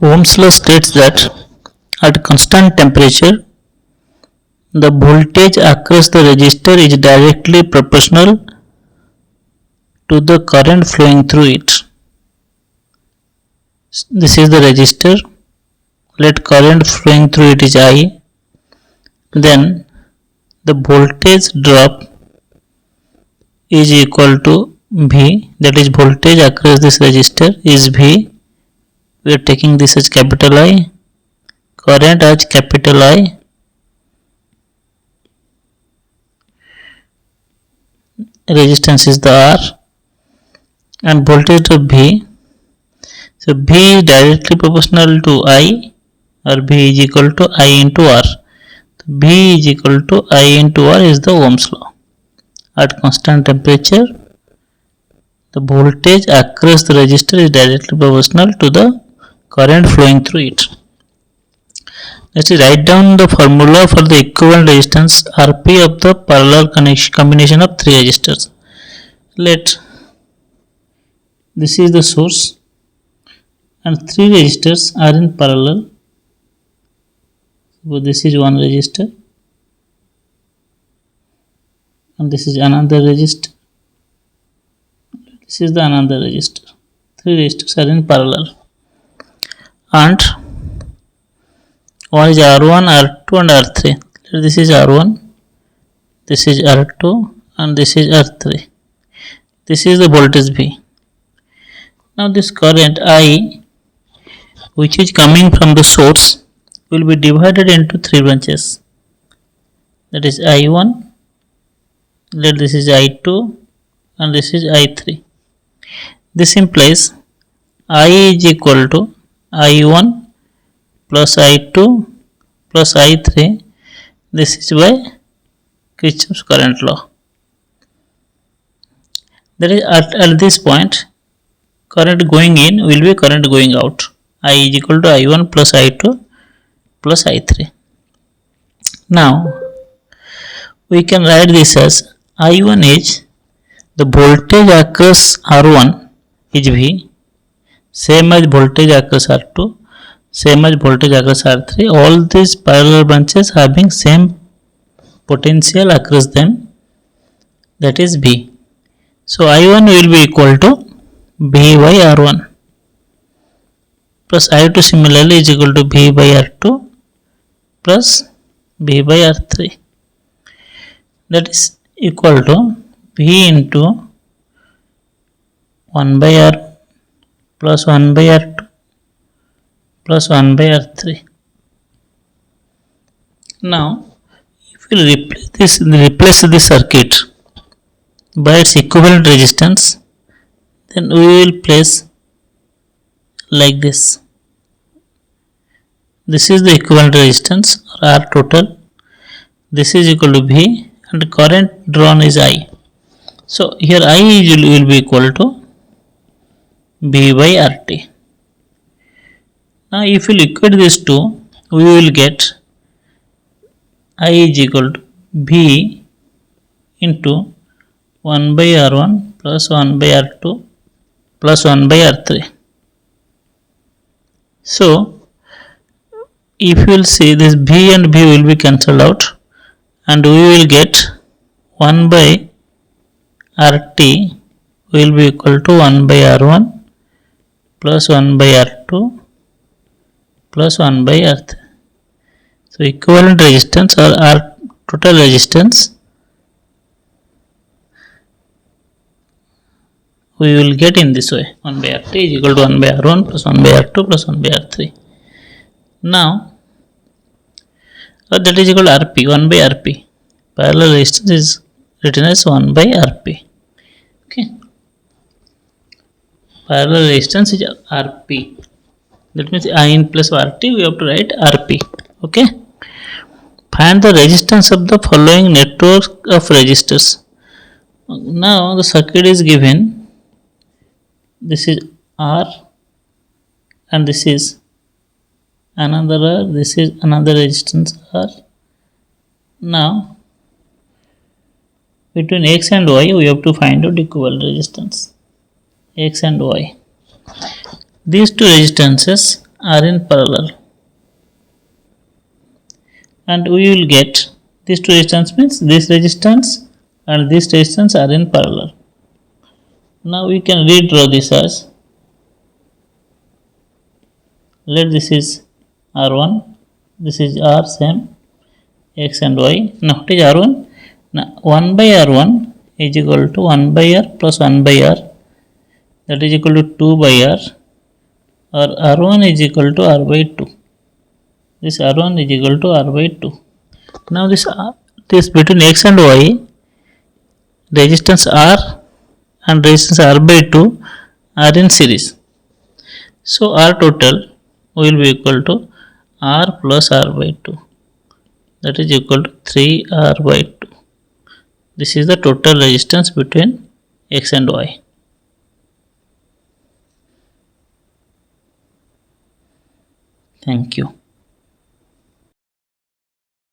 Ohm's law states that at constant temperature, the voltage across the resistor is directly proportional to the current flowing through it. This is the resistor. Let current flowing through it is I. Then the voltage drop is equal to V, that is voltage across this resistor is V. We are taking this as capital I, current as capital I, resistance is the R, and voltage of V. So V is directly proportional to I, or V is equal to I into R. V is equal to I into R is the Ohm's law. At constant temperature, the voltage across the resistor is directly proportional to the current flowing through it. Let's write down the formula for the equivalent resistance Rp of the parallel combination of three resistors. This is the source and three resistors are in parallel. So this is one resistor and this is another resistor. This is the another resistor. Three resistors are in parallel, and one is R1, R2 and R3. This is R1, this is R2 and this is R3. This is the voltage V. Now this current I, which is coming from the source, will be divided into three branches. That is I1, this is I2 and this is I3. This implies I is equal to I1 plus I2 plus I3. This is by Kirchhoff's current law. That is at this point, current going in will be current going out. I is equal to I1 plus I2 plus I3. Now we can write this as I1 is the voltage across R1 is V, same as voltage across R2, same as voltage across R3. All these parallel branches having same potential across them, that is V. So I1 will be equal to V by R1 plus I2 similarly is equal to V by R2 plus V by R3. That is equal to V into 1 by R plus 1 by R2 plus 1 by R3. Now if we replace this circuit by its equivalent resistance, then we will place like this. This is the equivalent resistance or R total. This is equal to V and current drawn is I. So here I will be equal to V by RT. Now if we equate these two, we will get I is equal to V into 1 by R1 plus 1 by R2 plus 1 by R3. So if you will see, this V and V will be cancelled out and we will get 1 by RT will be equal to 1 by R1 plus 1 by R2 plus 1 by R3. So equivalent resistance or R total resistance we will get in this way: 1 by RT is equal to 1 by R1 plus 1 by R2 plus 1 by R3. Now that is equal to Rp, 1 by Rp. Parallel resistance is written as 1 by Rp. Okay. Parallel resistance is Rp. That means In plus RT, we have to write Rp. Okay. Find the resistance of the following network of resistors. Now the circuit is given. This is R and this is another R, this is another resistance R. Now between X and Y we have to find out equivalent resistance X and Y. These two resistances are in parallel, and we will get these two resistance means this resistance and this resistance are in parallel. Now we can redraw this as, let this is R1, this is R same x and y. Now what is R1? Now 1 by R1 is equal to 1 by R plus 1 by R, that is equal to 2 by R, or R1 is equal to R by 2. This R1 is equal to R by 2. Now this between x and y, resistance R and resistance R by 2 are in series. So R total will be equal to R plus R by 2, that is equal to 3R by 2. This is the total resistance between x and y. Thank you.